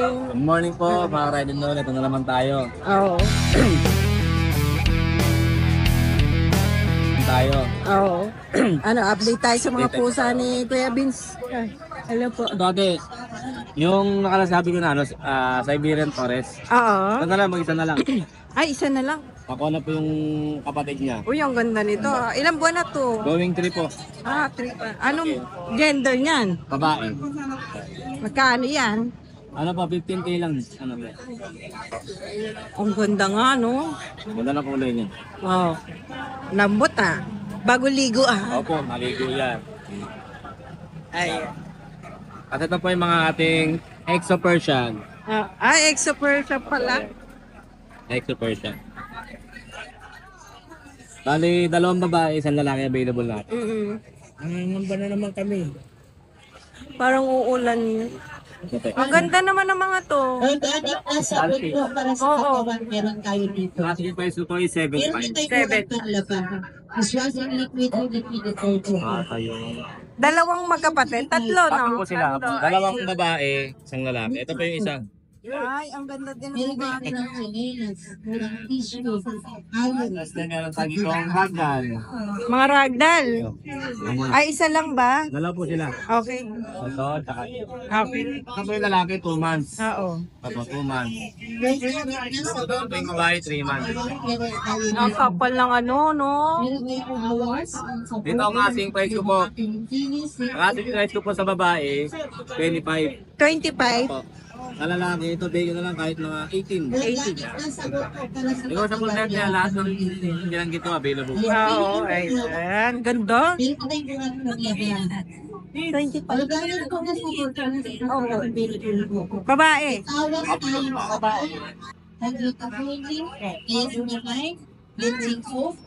morning. Good morning po, mga riding noon. Ito na naman tayo. Oo. Oo. Ano, update tayo sa mga pusa ni Kuya Vince. Hello po. Dati, yung nakalasabi ko na, Siberian Forest. Oo. Ito na lang, mag-isa na lang. Ay, isa na lang. Ako na po yung kapatid niya. Uy, ang ganda nito. Ilang buwan na to? Going 3 po. Three pa. Anong gender niyan? Babae. Magkano yan? Ano po, 15K lang. Ano po? Ang ganda nga, no? Ganda na kulay niya. Oo. Lambot Bago ligo Opo, maligo yan. Ay. At ito po yung mga ating Exo Persian. Exo Persian pala. Exo Persian. Bali, 2 babae, 1 lalaki available natin. Nangangamba na naman kami. Parang uulan. Ang ganda naman ng mga to. Nasa po para sa katawan, meron tayo dito. Asking price ko po is 7.5. Meron tayo panglaban. Iswasan liquid and liquid detergent. Tayo. Dalawang magkapatid? Tatlo, no? Po sila. 2 babae, 1 lalaki. Ito po yung isa. Ay, ang ganda din Meron ng tayo mga. ng chinelas, meron tissue, alon. Tapos na meron tayo itong hagdan. Mga ragdoll. Ay, isa lang ba? 2 po sila. Okay. Ito, tsaka Okay. ito po yung lalaki, 2 months. Oo. Ito, 2 months. Nasa Ito po yung babae, 3 months. meron tayo Ang kapal ng ano, no? meron tayo hours. Dito ang asking price ko po. Ang asking price ko po sa babae, 25. 25. Po. Sa lalaki, ito bigyan na lang kahit mga 18. 80. Ikaw sa full net niya, lahat ng binanggit ko available. Oo, ayan. Ganda. 25. Babae.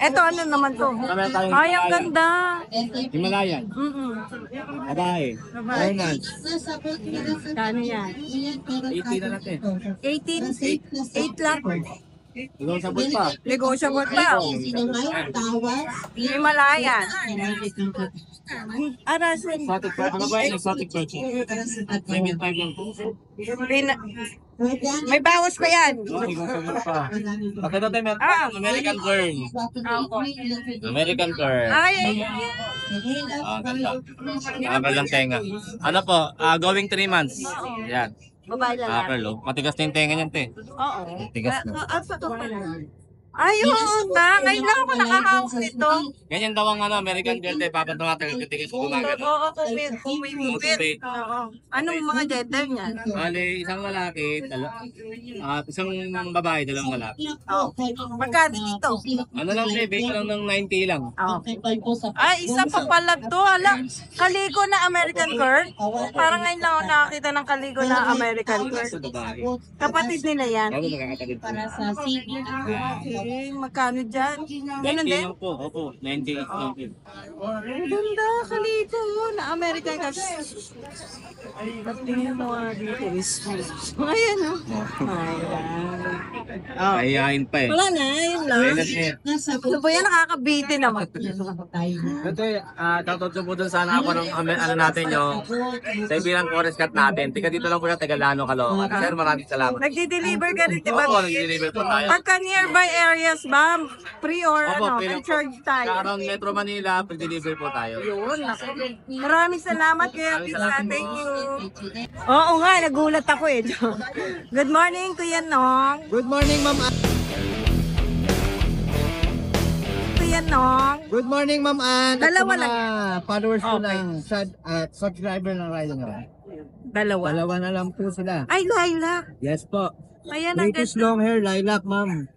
Eto, ano naman to? Kami tayong Ay, ang ganda. Himalayan. Babae. Babae. 9 months. Kano yan? 18 na natin. 18? 8 lang. Ikaw sa full pa. Negotiable pa. Himalayan. Arasin. Exotic purchase. Ano ba yung exotic purchase? 7.5 lang po. May bawas pa yan. Ikaw sa full pa. Bakit ito tayo meron? American Girl. American Girl. Ay, Ganda. Nakakal lang tenga. Ano po? Going 3 months. Yan. babae lalaki. Pearl, oh. Matigas na yung tenga niyan, te. Oo. Tigas na. Ay, oo na. Ngayon lang ako nakahawak nito. Ganyan daw ang American Girl, te. Papatawagan ka tigas ko gumagano. Oo, kung may bibit. Oo. Anong mga gender niyan? Bale, isang lalaki, isang babae, 2 lalaki. Magkano dito? Ano lang, te, base lang ng 90 lang. Ay, isa pa pala to. Hala, kaligo na American Girl. Parang ngayon lang ako nakakita ng kaligo na American Girl. Sa babae. Kapatid nila yan. Bago magkakatagid po. Para sa senior. Okay, magkano dyan? Ganun 90 din? lang po, opo, 98 lang po. Ang ganda, kaligo na American Girl. Tingnan mo nga dito. Ayan, oh. Ayan. Oh. Kayain pa eh. Wala na, yun lang. Ayun na siya. Ano ba yan? Nakakabiti naman. Ito shoutout po dun sana ako ng ano natin yung Siberian Forest Cat natin. Tika dito lang po sa Tagalano, Caloocan. Sir, maraming salamat. Nagdi-deliver ka rin, di ba? Opo, nag-deliver po tayo. Pagka nearby areas ba, free or Opo, ano, pero may charge sa tayo? around Metro Manila, pag-deliver po tayo. Yun, naku. Maraming salamat Kuya Pisa. Thank you. Oo nga, nagulat ako eh. Good morning, Kuya Nong. Good morning, Ma'am Ann. Kuya Nong. Good morning, Ma'am Ann. At Dalawa sa mga followers ko ng subscriber ng Riding Around. Dalawa. Dalawa na lang po sila. Ay, lilac. Yes po. Ayan, ang British ganda. long hair, lilac, ma'am.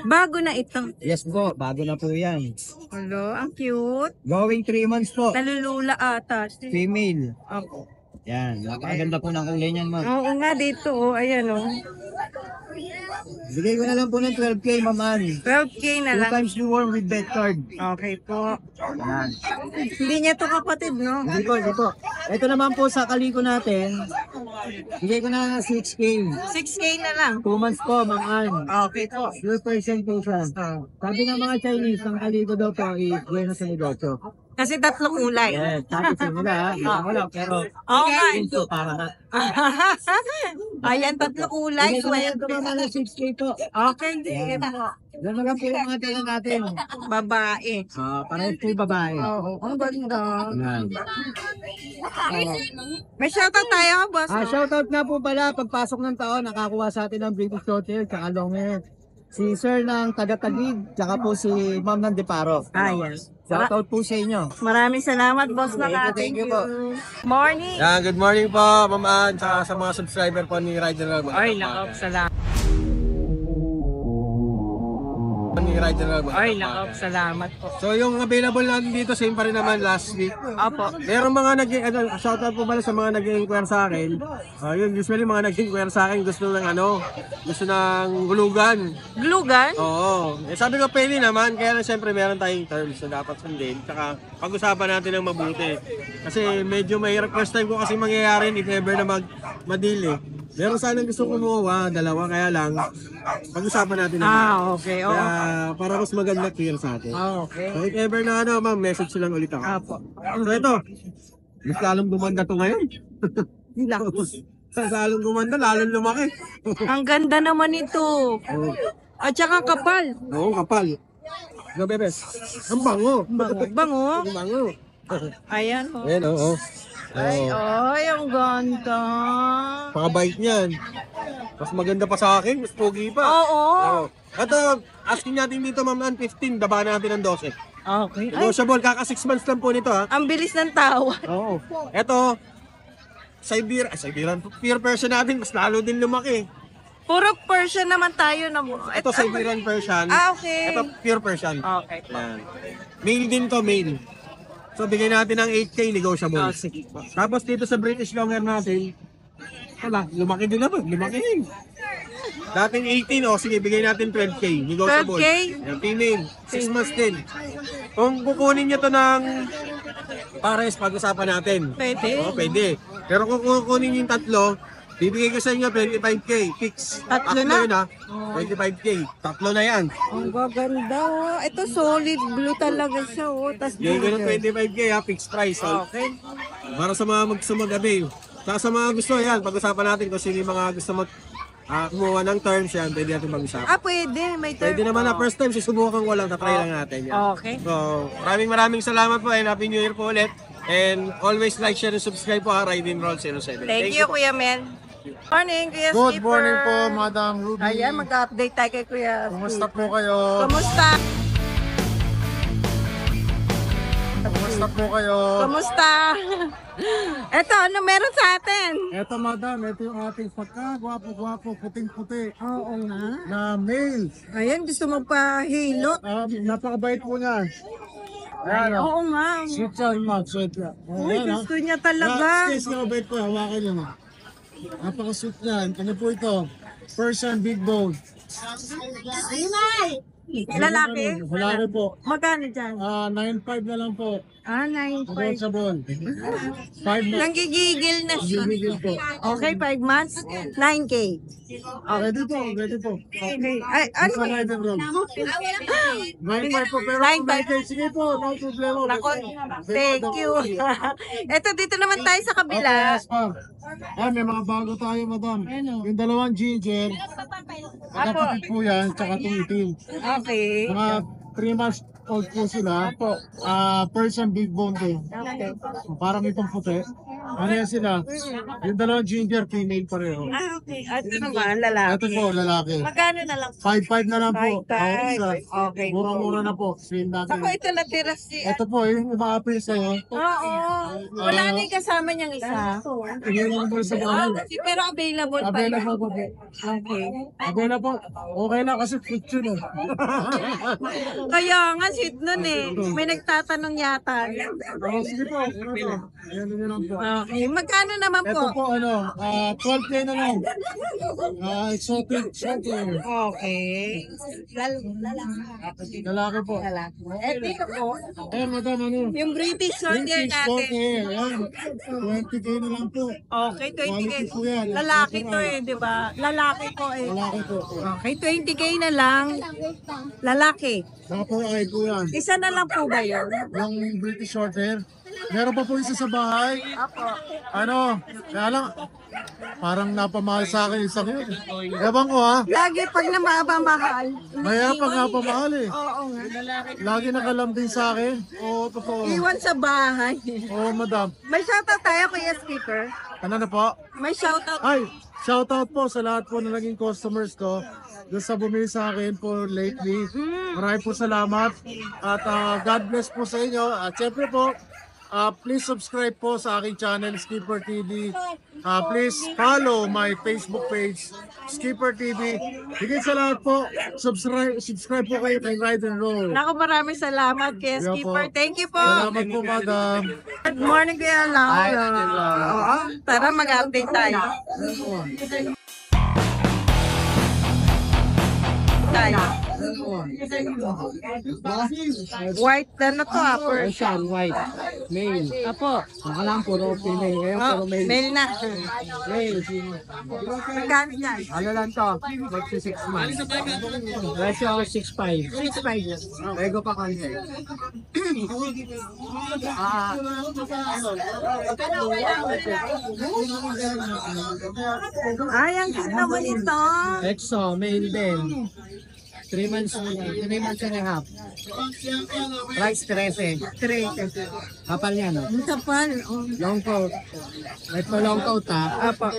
Bago na ito. Yes po, bago na po yan. Hello, ang cute. Going 3 months po. Nalulula ata. Female. Ako. Yan, napakaganda po ng kulay niyan, ma'am. Oo nga, dito. Oh, ayan oh. Bigay ko na lang po ng 12K, Ma'am Ann. 12K na 2 lang. times reward with bet card. Okay po. Yan. Hindi niya to kapatid, no? Hindi po, ito po. Ito naman po sa kaliko natin. Bigay ko na lang ng 6K. 6K na lang. 2 months po, Ma'am Ann. Okay po. 2% po siya. Sabi ng mga Chinese, ang kaliko daw po is buenos sa negosyo. Kasi tatlo kulay. Yes, sabi sa nila ha. Wala, pero Oo nga. ito para na. Ayan, tatlo kulay. Ito naman ang 6K po. Okay, sige po. Yan na lang po yung mga tala natin. Babae. Parehas po yung babae. Oo, ang ganda. Yan. May shoutout tayo, boss. Shoutout nga po pala, pagpasok ng taon, nakakuha sa atin ng British Hotel, tsaka long hair. Si Sir ng Taga-Tagig, tsaka po si Ma'am ng Deparo. Ayan. Shoutout po sa inyo. Maraming salamat, boss na. Thank you po. Morning. Yan, good morning po, Ma'am Ann, tsaka sa mga subscriber po ni Rider Love. Ay, nakap, salamat. Ni Rider Love. Ay, nakap, salamat po. So yung available natin dito, same pa rin naman last week. Opo. Meron mga shoutout po pala sa mga nag-inquire sa akin. Yun, usually mga nag-inquire sa akin gusto ng hulugan. Glugan? Oo. Sabi ko pwede naman, kaya lang siyempre meron tayong terms na dapat sundin. Tsaka pag-usapan natin ng mabuti. Kasi medyo mahirap, first time ko kasi mangyayari if ever na ma-deal eh. Meron sanang gusto kumuha, dalawa, kaya lang pag-usapan natin naman. Okay. Oo. Kaya para mas maganda clear sa atin. Okay. So if ever na ma'am, message lang ulit ako. Apo. So ito, mas lalong gumanda to ngayon. Mas lalong gumanda, lalong lumaki. Ang ganda naman ito. At saka kapal. Oo, kapal. No, bebes. Ang bango. Bango. Ang bango. Ayan. Oh. Ayan, oo. Ay, ang ganda. Pakabait niyan. Mas maganda pa sa akin, mas pogi pa. Oo. Ito, asking natin dito, Ma'am Ann, 15, daba natin ng 12. Okay. Ay, Negotiable, kaka 6 months lang po nito ha. ang bilis ng tawa. Oo. Ito, Siberian, pure Persian natin, mas lalo din lumaki. Puro Persian naman tayo na mo. Ito, Siberian Persian. Okay. Ito, pure Persian. Okay. Yan. Male din to, male. So, bigay natin ng 8K negotiable. Sige po. Tapos dito sa British Longhair natin, wala, lumaki din naman, lumaki din. Dating 18, sige, bigay natin 12K, negotiable. 12K? Yan, female, 6 months din. Kung kukunin nyo to ng pares, pag-usapan natin. Pwede. Oo, pwede. Pero kung kukunin yung tatlo, bibigay ko sa inyo 25K, fix. Tatlo na? Yun ha, 25K, tatlo na yan. Ang gaganda. Oh. Ito solid blue talaga siya. Oh. Tas Bigay ko ng 25K ha, fixed price. Okay. Para sa mga mag-gabi. Sa mga gusto, yan, pag-usapan natin kung sino yung mga gusto kumuha ng terms yan, pwede natin mag-usapan. Pwede. May term. Pwede naman na first time, susubukan ko lang, tatry lang natin yan. Okay. So, maraming salamat po and Happy New Year po ulit. And always like, share, and subscribe po ha, Ride and Roll 07. Thank you, Kuya Mel. Morning, Kuya Good Skipper. morning po, Madam Ruby. Ayan, mag-update tayo kay Kuya. Kumusta po kayo? Kumusta? Kumusta po kayo? Kumusta? Eto, ano meron sa atin? Eto, Madam, ito yung ating pagka-gwapo-gwapo, puting-puti Oo nga. na male. Ayan, gusto mo pa hilot? Napakabait po niya. Ay, Ayan, oo nga. sweet siya, sweet siya. Uy, gusto niya talaga. Yes, mabait po, hawakan niyo. Napaka-sweet niyan. Ano po ito? Persian Big Bone. Lalaki? Lalaki po. Magkano dyan? 9.5 na lang po. 9.5. Negotiable. 5 na. Nanggigigil na siya. Bibigil po. Okay, 5 months, 9K. Ready po, ready po. Okay. Ay, ano? Sa ride and roll. 9.5 po, pero 9.5. sige po, no problema. Nako, thank you. Eto, dito naman tayo sa kabila. Yes, ma'am. May mga bago tayo, madam. Yung dalawang ginger, kapatid po yan, tsaka tumitin. Okay. Mga 3 months old po sila. Persian Big Bone din. Okay. Parang itong puti. Ano yan sila? Yung dalawang ginger, female pareho. Okay. At ito naman, lalaki. Ito po, lalaki. Magkano na lang? 5.5 na lang po. 5.5. Okay. Mura-mura na po. Sale natin. Ako ito natira si... Ito po, yung umaapi sa'yo. Oo. Wala na yung kasama niyang isa. Tingnan mo po sa bahay. Pero available pa. Available po po. Okay. Available. Okay na kasi fit yun eh. Kaya nga, sweet nun eh. May nagtatanong yata. Sige po. Ayan na lang po. Okay. Magkano naman Ito po? po, 12K na lang. Exotic. Okay. Lalaki po. Dito po, Ayan, madam, ano? yung British short hair British short natin. hair. Ayan. 20K na lang po. Okay, 20K. Quality po yan. Lalaki to eh, di ba? Lalaki ko eh. Lalaki po. Okay, 20K na lang. Lalaki. Saka po ay yan. Isa na lang po ba yun? Yung British Shorthair. Meron pa po isa sa bahay. Ano, kaya lang, parang napamahal sa akin isang yun. Ewan ko ha. Lagi pag namamahal. Kaya pa nga pamahal eh. Oo nga. Lagi nakalambing sa akin. Oo, totoo. Iwan sa bahay. Oo, madam. May shoutout tayo, Kuya Skipper. Ano na po? May shoutout. Ay, shoutout po sa lahat po na naging customers ko. Doon sa bumili sa akin po lately. Maraming po salamat. At God bless po sa inyo. At syempre po, please subscribe po sa aking channel, Skipper TV. Please follow my Facebook page, Skipper TV. Higit sa lahat po, subscribe po kayo kay Ride and Roll. Naku, maraming salamat, Kuya Yeah, Skipper. po. Thank you po. Salamat po, madam. Good morning, Kuya Laura. Oo, tara mag-update tayo. White na to, first. White. Male. Apo. Saka lang, puro female. Ngayon, Oh, mail na. Male. Magkano yan? Ano lang to? Magsi 6 months. Ratio 6'5". 6.5. Lego pa konti. Ay, ang ganda mo nito. EXO, male din. 3 months and a half. Price 13. Kapal niya, no? Ang kapal. Oh. Long coat. Ito long coat, ha? Apo.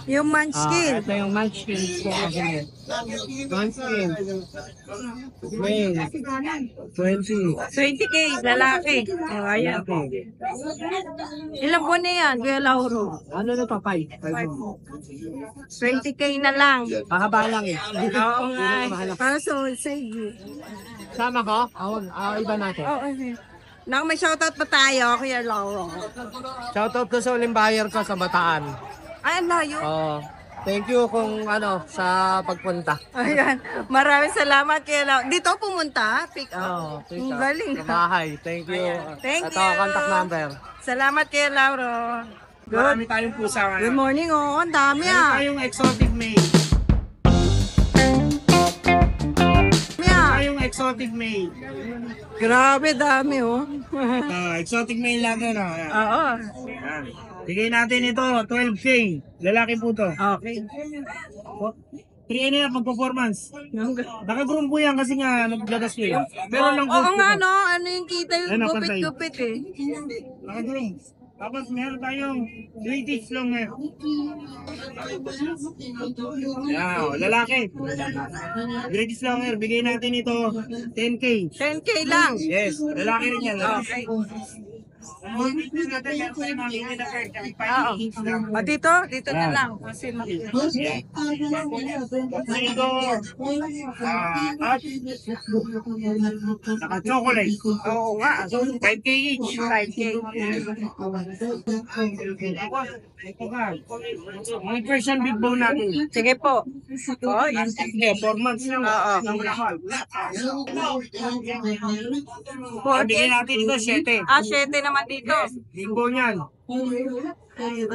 Yung munchkin. Ito yung munchkin ko kasi. Munchkin. Male. 20. 20K, lalaki. Oh, ayan. Ilang buwan na yan, Kuya Lauro? Ano na to? 5. 20K na lang. Pakaba lang eh. Oo nga. Para sa wholesale. Sama ko? Iba natin. Oo. Naku, may shoutout pa tayo, Kuya Lauro. Shoutout ko sa uling buyer ko sa Bataan. Ay, ang layo. Thank you kung sa pagpunta. Ayan. Maraming salamat, Kuya Lauro. Dito pumunta? Pick up. Ang galing. Sa bahay. Thank you. Thank Ito, you. contact number. Salamat, Kuya Lauro. Marami tayong pusa ngayon. Good morning, oh. Ang dami, Meron ah. tayong exotic male. Tayong exotic male. Grabe, dami, oh. Exotic male natin. Oo. Yan. Bigay natin ito, 12K. Lalaki po to. Okay. 3 pag-performance. Naka-groom po yan kasi nga naglagas ko eh. Pero lang Oo nga, no? Ano yung kita yung Ano, gupit-gupit, eh. Naka-groom. Tapos meron tayong British long hair. Yan, lalaki. British long hair, bigay natin ito 10K. 10K lang. Yes, lalaki rin yan. Okay. Oo. Dito na lang. Kasi Ito, naka-chocolate. Oo nga. 5K each. 5K. Ito ka. Mga Persian big bone natin. Sige po. Oh, yan. Hindi, 4 months lang. Oo. Bigyan natin ito, 7. 7 naman dito. Big bone yan.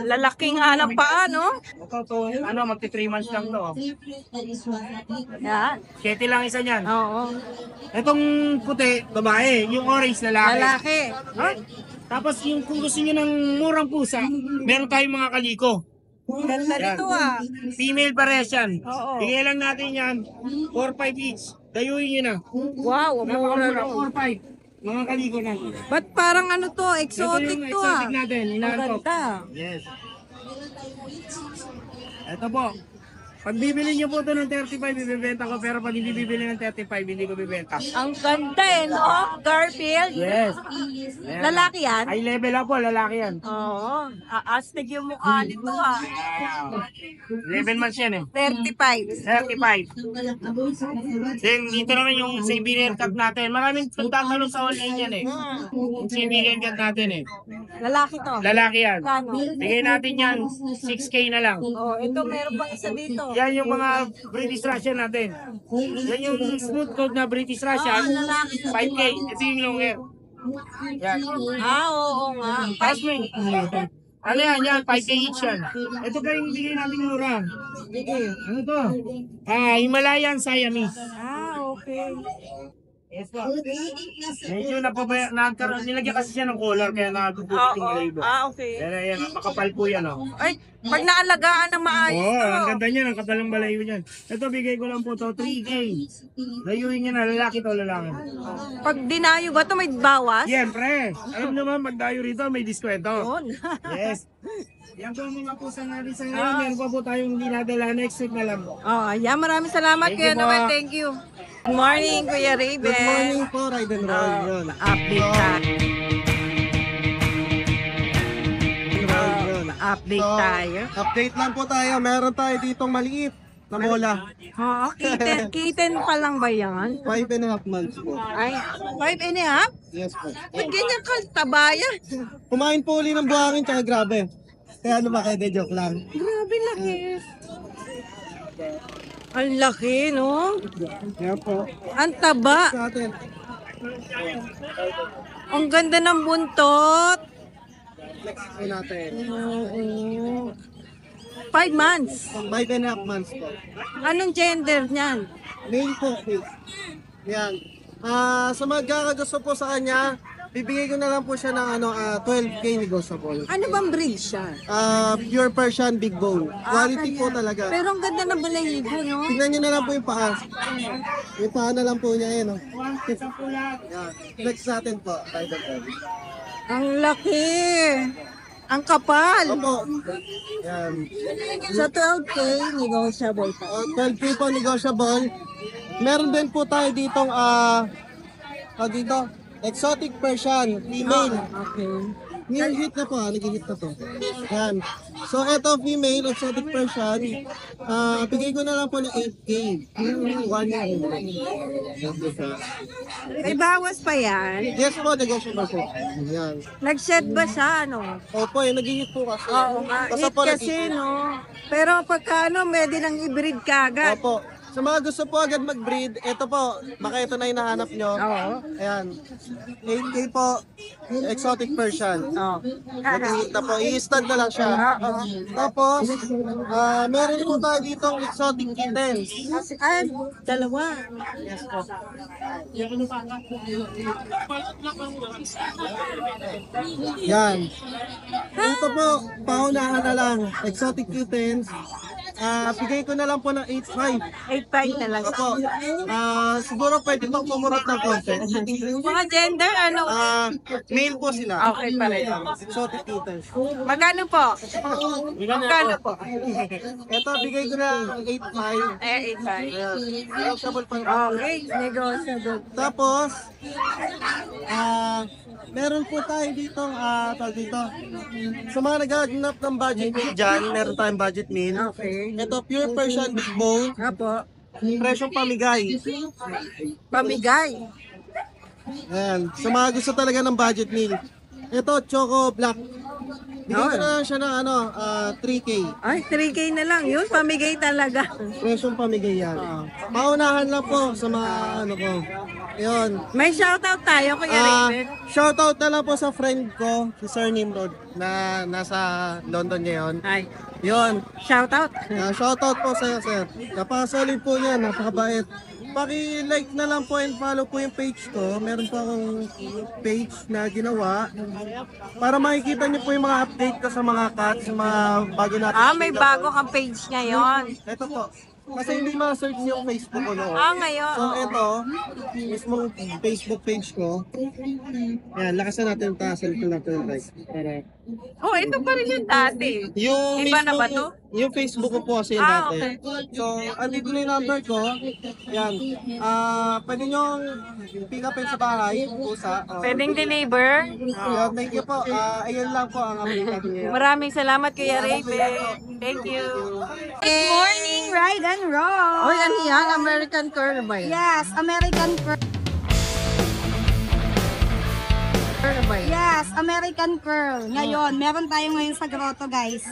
Lalaking alang paa, no? Ito, magti 3 months lang to. Yan. 7 lang isa niyan. Oo. Itong puti, babae. Yung orange, lalaki. Lalaki. Ha? Tapos yung kung gusto nyo ng murang pusa, meron tayong mga kaliko. Ganda nito, ah. Female pares yan. Oo. Bigyan lang natin yan, 4-5 each. Dayuhin nyo na. Wow, mura Napakamura, no. 4-5. Mga kaliko natin. Ba't parang ano to, Ito exotic yung to, ah. exotic natin, Ang inaantok. ganda. Yes. Ito po. Pag bibili nyo po ito ng 35, bibibenta ko. Pero pag hindi bibili ng 35, hindi ko bibenta. Ang ganda eh, no? Garfield. Yes. Lalaki yan? High level up po, lalaki yan. Oo. Astig yung mukha nito, ah. 11 months yan eh. 35. 35. Then, dito naman yung Siberian cat natin. Maraming pagtatanong sa online yan eh. Yung Siberian cat natin eh. Lalaki to. Lalaki yan. Kano? Bigay natin yan, 6K na lang. Oh, ito meron pang isa dito. Yan yung mga British Russian natin. Yan yung smooth coat na British Russian. 5K. Ito yung long hair. Yan. Oo nga. Tapos may, ano yan, 5K each yan. Ito pa yung bigay natin mura. Ano to? Himalayan Siamese. Okay. Yes po. Medyo nagkaroon, nilagyan kasi siya ng collar kaya nakagubot yung balahibo. Okay. Pero yan, makapal po yan, oh. Ay, pag naalagaan ng maayos Oo, to. ang ganda niya, ang kapal ng balahibo niyan. Ito, bigay ko lang po to, 3K. Layuin niya na, lalaki to, lalaki. Pag dinayo ba to may bawas? Siyempre, alam naman, magdayo rito, may diskwento. Yun. Yes. Yan po ang mga pusa natin sa ngayon. Meron pa po tayong hindi nadala. Next week na lang po. Ayan, maraming salamat Thank Kuya you po. Noel. Thank you. Good morning, Kuya Raven. Good morning po, Ride and Roll. Yun. Update tayo. Yun. Update So, tayo. Update lang po tayo. Meron tayo ditong maliit na bola. Oo, kitten pa lang ba yan? 5.5 months po. Ay, 5.5? Yes po. Ba't ganyan ka, tabayan? Kumain po uli ng buhangin tsaka grabe. Kaya ano ba kayo, de joke lang. Grabe laki. Ang laki, no? Yan po. Ang taba. Sa atin. Ang ganda ng buntot. Next po natin. 5 months. 5.5 months po. Anong gender niyan? Male po. Yan. Sa magkakagusto po sa kanya, bibigay ko na lang po siya ng 12K negotiable. Ano bang breed siya? Pure Persian Big Bone. Quality po talaga. Pero ang ganda ng balahibo, no? Tignan nyo na lang po yung paa. Yung paa na lang po niya yun. Yan. Next natin po. Ang laki. Ang kapal. Opo. Yan. Sa 12K, negotiable pa. 12K po negotiable. Meron din po tayo ditong dito, exotic Persian, female. Okay. Nag-hit na po, nag-hit na to. Yan. So, eto female, exotic Persian. Bigay ko na lang po ng 8K. 1 year. May bawas pa yan. Yes po, negotiable po. Yan. Nag-shed ba siya, ano? Opo, nag-hit po kasi. Oo nga. Basta Hit po kasi, no? Pero pagka ano, pwede lang i-breed ka agad. Opo. Sa mga gusto po agad mag-breed, ito po, baka ito na hinahanap nyo. Oo. Ayan. 8K po, exotic Persian. Oo. Nag-hit na po, i-stud na lang siya. Tapos, meron po tayo ditong exotic kittens. Ay, dalawa. Yes po. Yan. Ito po, paunahan na lang, exotic kittens. Bigay ko na lang po ng 8.5. 8.5 na lang. Opo. Siguro pwede pang pumurot ng konti. Mga gender, ano? Male po sila. Okay pa rin. Exotic kittens. Magkano po? Magkano po? Ito, bigay ko na ng 8.5. Eh, 8.5. Ayan. Negotiable pa. Okay, negotiable. Tapos, meron po tayo dito, tawag dito. Sa mga naghahanap ng budget meal dyan, meron tayong budget meal. Okay. Ito, pure Persian Big Bone. Apo. Presyong pamigay. Pamigay. Ayan. Sa mga gusto talaga ng budget meal. Ito, Choco Black. Bigay ko na lang siya ng 3K. Ay, 3K na lang. Yun, pamigay talaga. Presyong pamigay yan. Paunahan lang po sa mga ko. Yun. May shoutout tayo, Kuya Raven. Shoutout na lang po sa friend ko, si Sir Nimrod, na nasa London ngayon. Ay, Yun. shoutout. Shoutout po sa'yo, sir. Napakasolid po niya, napakabait. Paki-like na lang po and follow po yung page ko. Meron po akong page na ginawa para makikita niyo po yung mga update ko sa mga cats, sa mga bago natin. May bago kang page ngayon. Ito po. Kasi hindi ma-search yung Facebook ko noon. Ngayon. So ito, mismong Facebook page ko. Yan, lakasan natin yung taas. Ito natin yung like. Oh, ito pa rin yung dati. Yung Iba na ba mismong- to? Yung Facebook ko po kasi yung dati. Okay. So, andito na yung number ko. Yan. Pwede nyo pick upin sa bahay. Pusa. Pwedeng deliver. Yan, thank you po. Ayun lang po ang update natin ngayon. Maraming salamat, Kuya Raven. Thank you. Good morning, Ride and Roll. Oy, ano yan? American Curl ba yan? Yes, American Curl. Curl ba yan? Yes, American Curl. Ngayon, meron tayo ngayon sa grotto, guys.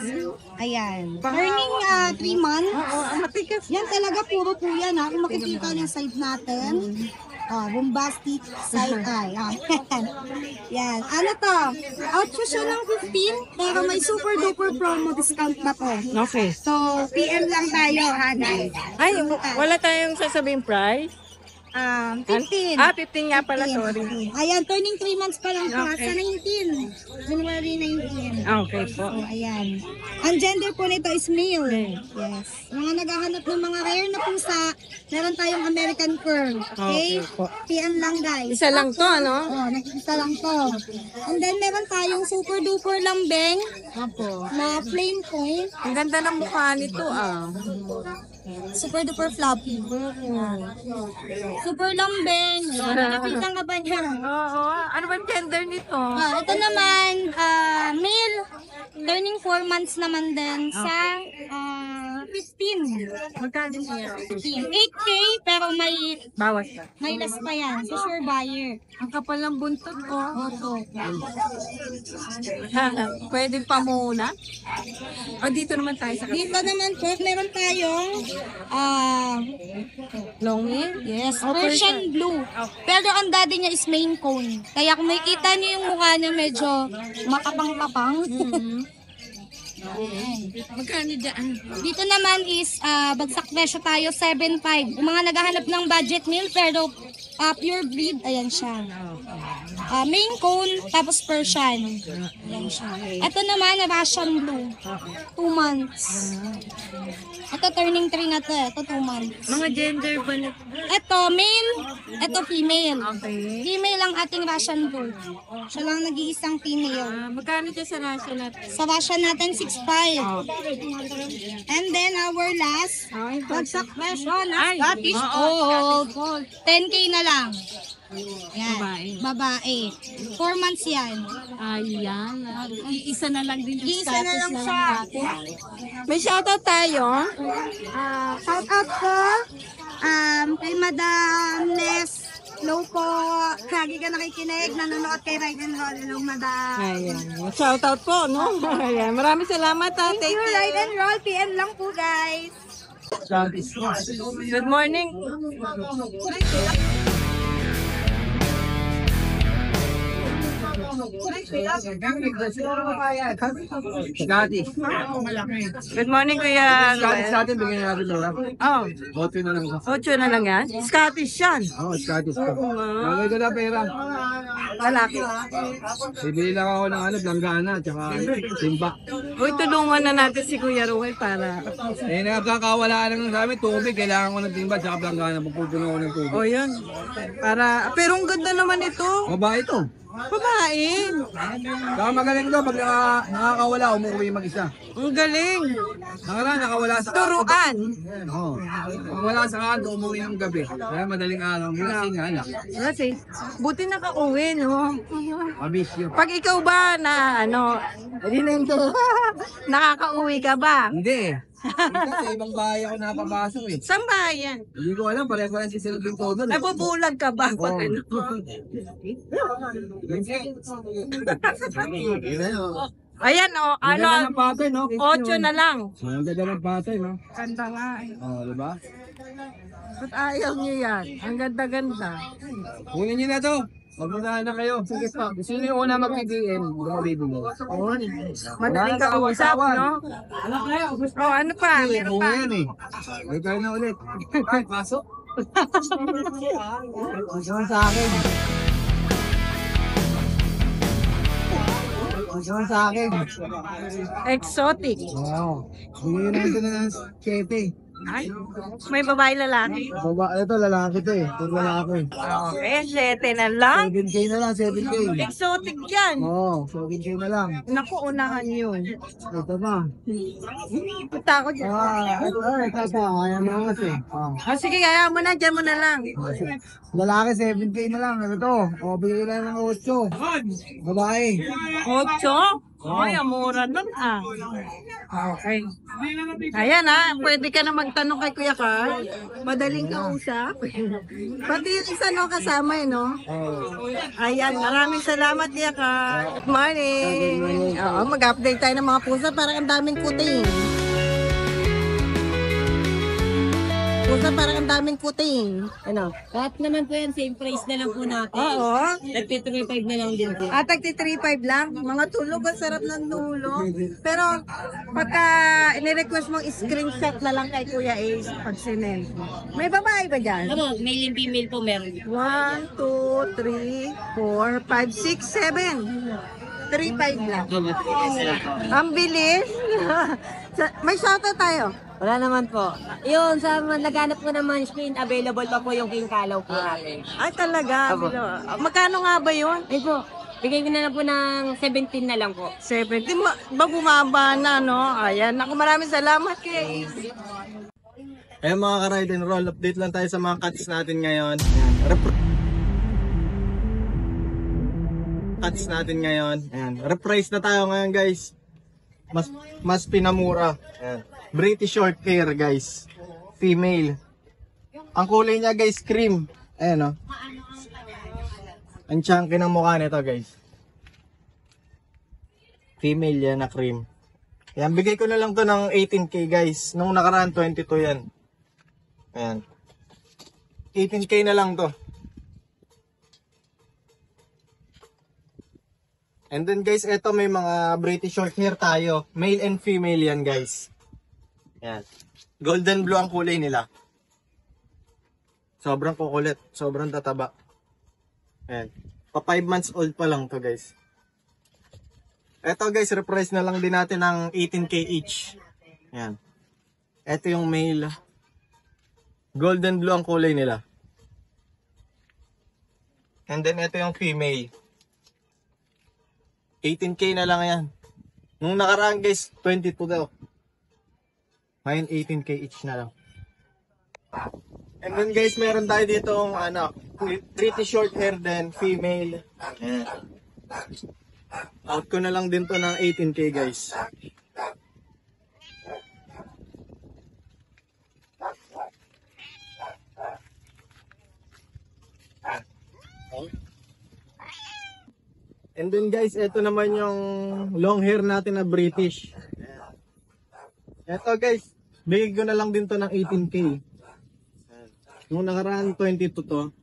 Ayan. Turning 3 months. Matikas. Yan talaga, puro po yan, ha. Kung makikita yung side natin. Bombastic side eye. Yan. Ano to? Out po siya ng 15, pero may super duper promo discount na po. Okay. So, PM lang tayo, ha, guys. Ay, wala tayong sasabing price? 15. 15 nga pala, sorry. Ayan, turning 3 months pa lang po. Okay. Sa 19. January 19. Okay po. So, ayan. Ang gender po nito is male. Yes. Mga naghahanap ng mga rare na pusa, meron tayong American Curl. Okay? PM lang, guys. Isa lang to, ano? Oh, nakikita lang to. And then, meron tayong super duper lambeng na plain point. Ang ganda ng mukha nito, ah. Super duper floppy. Super lambeng. Nakikita nga ba niya? Oo. Ano ba gender nito? Ito naman, male, turning 4 months naman din sa 15. Magkano niya? 8K, pero Bawas na. may less pa yan. So, sure buyer. Ang kapal ng buntot ko. Oto. Pwede pa muna. O, dito naman tayo sa Dito naman po, meron tayong long hair. yes, Persian blue. Pero ang daddy niya is main cone. Kaya kung makikita niyo yung mukha niya medyo makapang-kapang. Magkano dyan? Dito naman is bagsak presyo tayo, 7.5. Yung mga naghahanap ng budget meal pero pure breed, ayan siya. Main cone, tapos Persian. Ayan siya. Ito naman, Russian blue. 2 months. Ito turning 3 na to. Ito 2 months. Mga gender ba na? Ito male, ito female. Okay. Female ang ating Russian blue. Siya lang nag-iisang female. Magkano dyan sa nasa natin? Sa Russian natin, 6.5. And then our last, bagsak presyo na Scottish Fold. 10K na lang. Yan. Babae. 4 months yan. Ayan. Iisa na lang din. Isa na lang siya. May shoutout tayo. Shout out po kay Madam Les. Hello po. Lagi ka nakikinig. Nanonood kay Ride and Roll. Hello, Madam. Ayan. Shoutout po, no? Ayan. Maraming salamat, ha. Thank you, Ride and Roll. PM lang po, guys. Good morning. Good morning, Kuya. Scottish natin, bigyan natin lang. Oh, Boto na lang isa. 8 na lang yan. Scottish yan. Oo, Scottish ko. Lagay ko na pera. Malaki. Bibili lang ako ng langgana, tsaka timba. Uy, tulungan na natin si Kuya Ruel para... Eh, nakakawala lang sa amin, tubig. Kailangan ko ng timba, tsaka langgana. Magpupuno ko ng tubig. O, yun. Para... Pero ang ganda naman ito. Babae ito. Babae. Saka magaling to, pag nakakawala, umuwi mag-isa. Ang galing. Nakawala sa Turuan. Oo. Pag wala sa kanto, umuwi ng gabi. Kaya madaling araw, mula singa. Kasi, buti nakauwi, no? Mabisyo. Pag ikaw ba na, ano, nakakauwi ka ba? Hindi. Ito, sa ibang bahay ako napapasok eh. Saan ba yan? Hindi ko alam, pareho si Sir Bing Todo. Nabubulag ka ba? Pag ano? Ayan, o, ano, ng patay, no? 8 na lang. Ang ganda ng patay, no? Ganda nga eh. Oo, diba? Ba't ayaw niyo yan? Ang ganda-ganda. Kunin niyo na to. Magmuna na kayo. Sige po. Gusto niyo yung una mag-PDM. Hindi mo bibili. Madaling ka usap, no? Oh, ano pa? Meron Oo pa. yan eh. May kayo na ulit. Pasok. Pasok sa akin. Pasok sa akin. Exotic. Wow. Bigyan na ito na ng kepe. Ay, may babae lalaki. Ito lalaki to eh. Ito lalaki. Okay, 7 na lang. 7K na lang, 7K. Exotic yan. Oo, 7K na lang. Naku, unahan yun. Ito pa. Takot dyan. Ito pa. Kaya mo kasi. Sige, kaya mo na. Dyan mo na lang. Lalaki, 7K na lang. Ano to? O, bigyan na ng 8. Babae. 8? Ay, amura nun ah. Okay. Ayan ha, pwede ka na magtanong kay Kuya Carl. Madaling kausap. Pati yung isa no, kasama eh, no? Ayan, maraming salamat Kuya Carl. Good morning. Oo, mag-update tayo ng mga pusa. Parang ang daming kuting. pusa parang ang daming kuting. Ano? Lahat naman po yan, same price na lang po natin. Oo. Nagti-35 na lang din po. At tagti 3.5 lang. Mga tulog, ang sarap ng tulog. Pero pagka inirequest mong screenshot na lang kay Kuya Ace pag sinend. May babae ba dyan? Ano, male and female po meron. 1, 2, 3, 4, 5, 6, 7. 3.5 lang. Ang bilis. May shoutout tayo. Wala naman po. Yun, sa naghanap ko naman screen, available pa po yung King Kalaw po natin. Ay talaga. Magkano nga ba yun? Ay po, bigay ko na lang po ng 17 na lang po. 70. Ba bumaba na, no? Ayan. Ako, maraming salamat kay Ayan mga ka-ride and roll, update lang tayo sa mga cuts natin ngayon. Cuts natin ngayon. Ayan. Reprise na tayo ngayon guys. Mas pinamura. Ayan. British short hair guys. Female. Ang kulay niya guys, cream. Ayan o. Ang chunky ng mukha nito guys. Female yan na cream. Ayan, bigay ko na lang to ng 18k guys. Nung nakaraan 22 yan. Ayan. 18k na lang to. And then guys, eto may mga British short hair tayo. Male and female yan guys. Ayan. Golden blue ang kulay nila. Sobrang kukulit. Sobrang tataba. Ayan. Pa 5 months old pa lang to guys. Eto guys, reprice na lang din natin ng 18k each. Ayan. Eto yung male. Golden blue ang kulay nila. And then eto yung female. 18k na lang yan. Nung nakaraan guys, 22 daw. Ngayon 18k each na lang. And then guys, meron tayo dito pretty short hair din, female. Ayan. Out ko na lang din to ng 18k guys. And then guys, ito naman yung long hair natin na British. Ito guys, bigay ko na lang din to ng 18k. Nung nakaraan 22 to.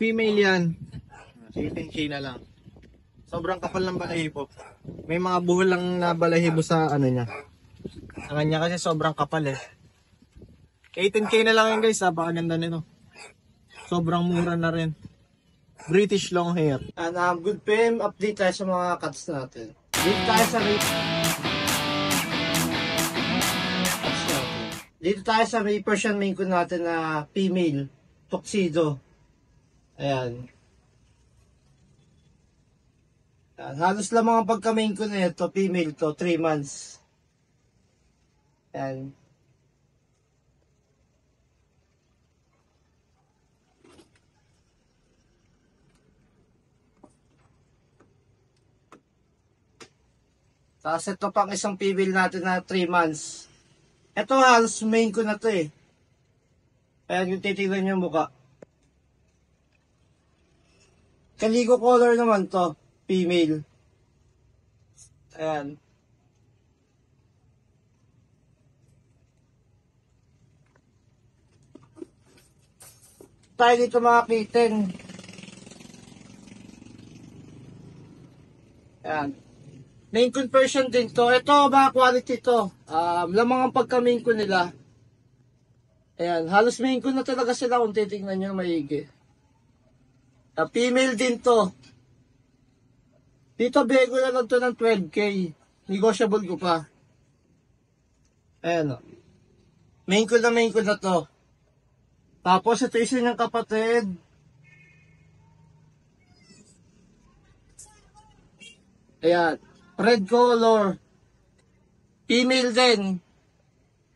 Female yan. 18k na lang. Sobrang kapal ng balahibo. May mga buhol lang na balahibo sa ano niya. Sa kanya kasi sobrang kapal eh. 18k na lang yan guys, napakaganda nito. Sobrang mura na rin. British long hair. And good PM, update tayo sa mga cuts natin. Dito tayo sa Dito tayo sa may Persian Maine Coon natin na female, tuxedo. Ayan. Ayan. Halos lamang ang pagka-Maine Coon na ito, female to, 3 months. Ayan. Tapos ito pang isang female natin na 3 months. Ito halos Maine Coon na to eh. Ayan yung titignan nyo yung mukha. Calico color naman to. Female. Ayan. Tayo dito mga kitten. Ayan. Maine Coon Persian din to. Ito, mga quality to. Lamang ang pagka-Maine Coon nila. Ayan, halos Maine Coon na talaga sila kung titignan nyo maigi. Female din to. Dito, bego na lang to ng 12k. Negotiable ko pa. Ayan o. Maine Coon na to. Tapos, ito isa niyang kapatid. Ayan. Red color. Female din.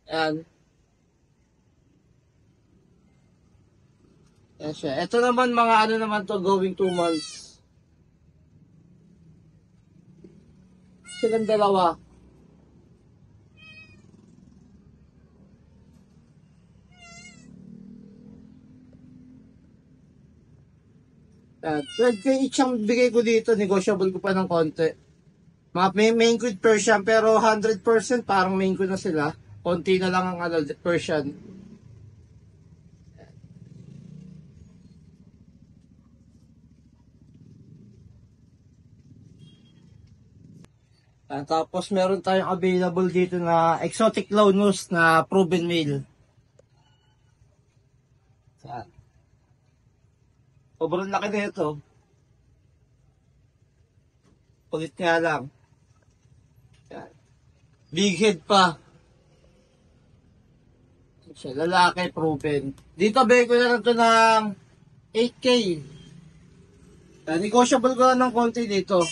Ayan. Ayan siya. Ito naman mga ano naman to, going 2 months. Silang dalawa. Ayan. 12k each ang bigay ko dito. Negotiable ko pa ng konti. Mga Maine Coon Persian pero 100% parang Maine Coon na sila. Konti na lang ang Persian. Tapos meron tayong available dito na exotic Launus na proven male. Yan. Sobrang laki na ito. Kulit nga lang. Yan. Big head pa. Siya, lalaki, proven. Dito, bigay ko na lang ito ng 8K. Yan, negotiable ko lang ng konti dito.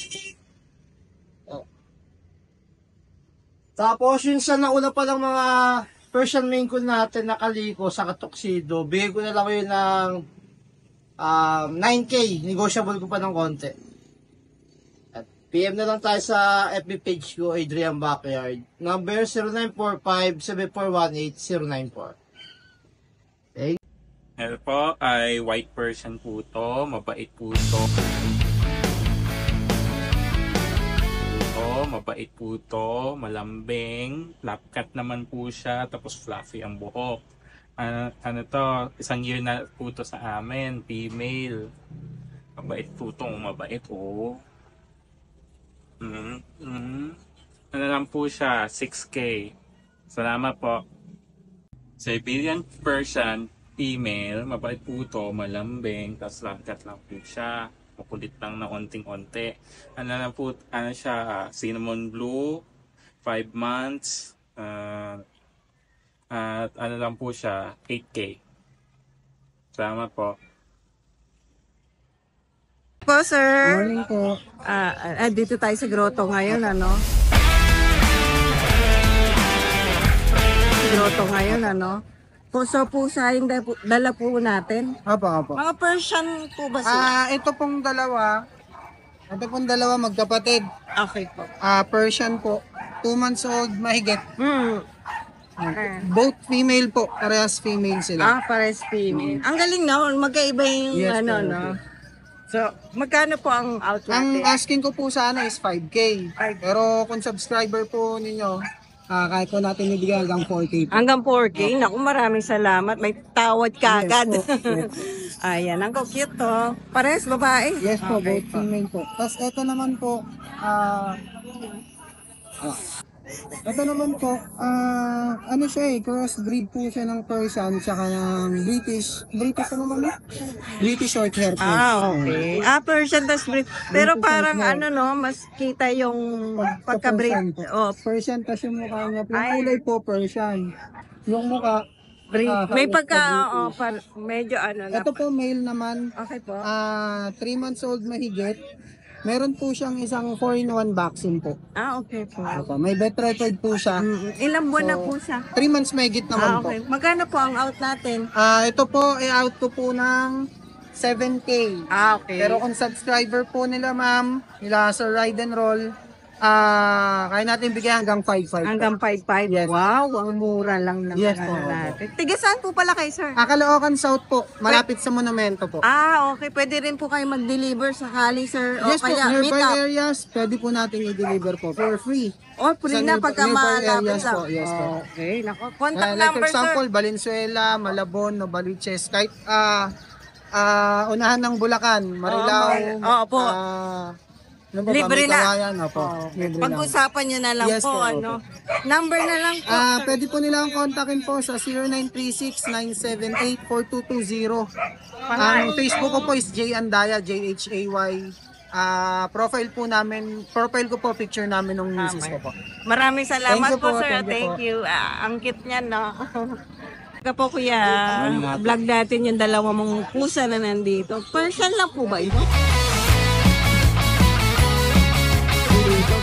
Tapos yun sa nauna pa lang mga Persian Maine Coon natin na kaliko sa katuksido, bigay ko na lang yun ng 9K. Negotiable ko pa ng konti. At PM na lang tayo sa FB page ko, Adrian Backyard. Number 0945-7418-094. Ito po ay white Persian po to, mabait po to. Mabait po to, malambing, lap cut naman po siya, tapos fluffy ang buhok. Ano to, isang year na po to sa amin, female. Mabait po to, mabait oh. Ano lang po siya, 6K. Salamat po. Siberian Persian, female, mabait po to, malambing, tapos lap cut lang po siya. Makulit lang na onting-onte. Ano na po, ano siya, cinnamon blue, 5 months, at ano lang po siya, 8K. Salamat po. Po, sir. Morning po. Dito tayo sa grotto ngayon, ano? Grotto ngayon, ano? Pusa yung dala po natin. Apo. Mga Persian po ba sila? Ito pong dalawa magkapatid. Okay po. Persian po. 2 months old, mahigit. Okay. Both female po. Parehas female sila. Pares female. Ang galing na, magkaiba yung Yes, ano, po. no? So, magkano po ang out Ang natin? asking ko po sana is 5K. Pero kung subscriber po ninyo, kahit po natin ibigay hanggang 4K po. Hanggang 4K. Naku, maraming salamat. May tawad ka agad. Ayan, ang cute to. Pares, babae. Yes po, both female po. Tapos ito naman po, ano siya crossbreed po siya ng Persian tsaka ng British ano naman yun? British short hair po. Okay. Persian tas breed. Pero parang ano no, mas kita yung pagka-breed. Persian tas yung mukha niya. Yung Ay. kulay po Persian. Yung mukha, Breed. May halos pagka, British. medyo ano na. Ito po male naman, Okay po. 3 months old mahigit. Meron po siyang isang 4-in-1 vaccine po. Okay po. Opo, may vet record po siya. Ilang buwan na So, po siya? 3 months mahigit naman po. Okay. Magkano po ang out natin? Ito po, i-out ko po ng 7K. Okay. Pero kung subscriber po nila ma'am, nila Sir Ride and Roll, kaya natin bigyan hanggang 5.5. Hanggang 5.5. Yes. Wow, ang mura lang naman Yes po. natin. Tiga saan po pala kayo, sir? Caloocan South po, malapit sa monumento po. Okay. Pwede rin po kayo mag-deliver sakali, sir. Yes O po, kaya meet nearby up. areas, pwede po natin i-deliver po for free. O, free Sa na pagka nearby malapit areas lang. po, yes po. Okay. Nako. Contact Like number, for example, sir. Valenzuela, Malabon, Novaliches, kahit unahan ng Bulacan, Marilao, po. ano ba ba, Libre may na. Kawayan, opo. Libre na. Pag-usapan nyo na lang Yes po, po, ano. Number na lang po. Pwede po nila ang kontakin po sa 0936-978-4220. Ang Facebook ko po is J Andaya, Jhay. Profile ko po, picture namin ng misis ko po. Maraming salamat Thank you po, po, sir. thank you po. Ang cute niyan, no? Ka po, kuya. Vlog natin yung dalawa mong pusa na nandito. Persian lang po ba ito?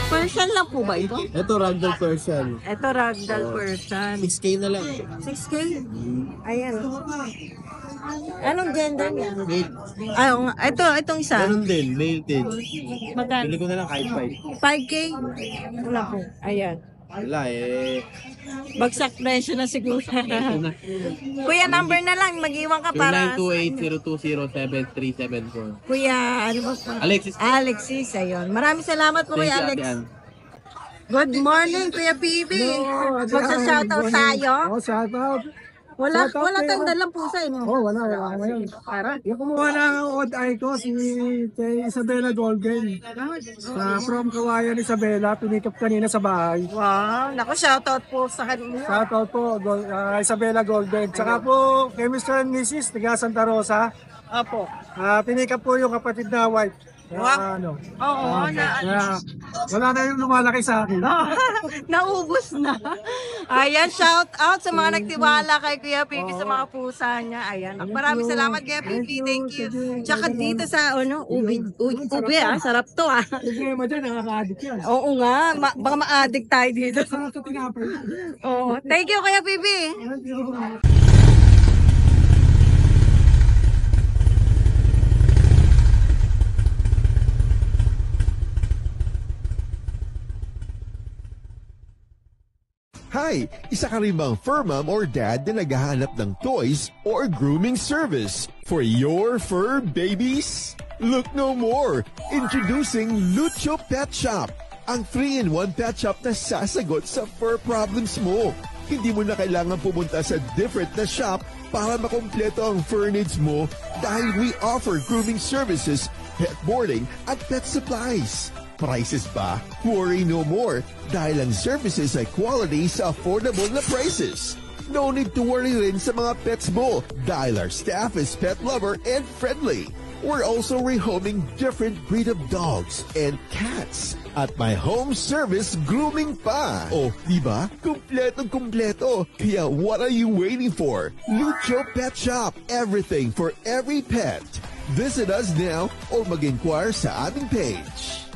Persian lang po ba ito? Ito, ragdoll Persian. Ito, ragdoll Persian. 6K na lang. 6K? Ayan. Anong gender niya? Male. Itong isa. Meron din, male din. Magkano? Pili ko na lang kahit 5K? Wala po. Ayan. Wala Bagsak presyo na siguro. Kuya, number na lang. Mag-iwan ka para. 0928-020-7374. Kuya, ano ba po? Alexis. Alexis, ayun. Maraming salamat po, Kuya Alex. Good morning, Kuya PB. Magsa-shoutout tayo. Shoutout. Wala tayong dalang pusa eh. Oh, wala. Yung kumuha ng odd eye ko, si Isabella Golden. From Kawayan, Isabella, pinikap kanina sa bahay. Wow, naku, shoutout po sa kanila. Shoutout po, Isabella Golden. Tsaka po, kay Mr. and Mrs. taga Santa Rosa. Apo. Pinikap po yung kapatid na wife. Wow. Oo, Wala na yung lumalaki sa akin. naubos na. Ayan, shout out sa mga nagtiwala kay Kuya Pipi sa mga pusa niya. Ayan. Maraming salamat Kuya Pipi. Thank you. Tsaka dito sa ubi sarap to Problema dyan, nakaka-addict yan. Oo nga, baka ma-addict tayo dito. Sarap sa tinapay. Oo. Thank you Kuya Pipi. Hi! Isa ka rin bang fur mom or dad na naghahanap ng toys or grooming service for your fur babies? Look no more! Introducing Lucho Pet Shop, ang 3-in-1 pet shop na sasagot sa fur problems mo. Hindi mo na kailangan pumunta sa different na shop para makompleto ang fur needs mo dahil we offer grooming services, pet boarding, at pet supplies. Prices ba? Worry no more dahil ang services ay quality sa affordable na prices. No need to worry rin sa mga pets mo dahil our staff is pet lover and friendly. We're also rehoming different breed of dogs and cats at my home service grooming pa. Oh, diba? Kumpletong-kumpleto. Kaya what are you waiting for? Lucho Pet Shop. Everything for every pet. Visit us now or mag-inquire sa aming page.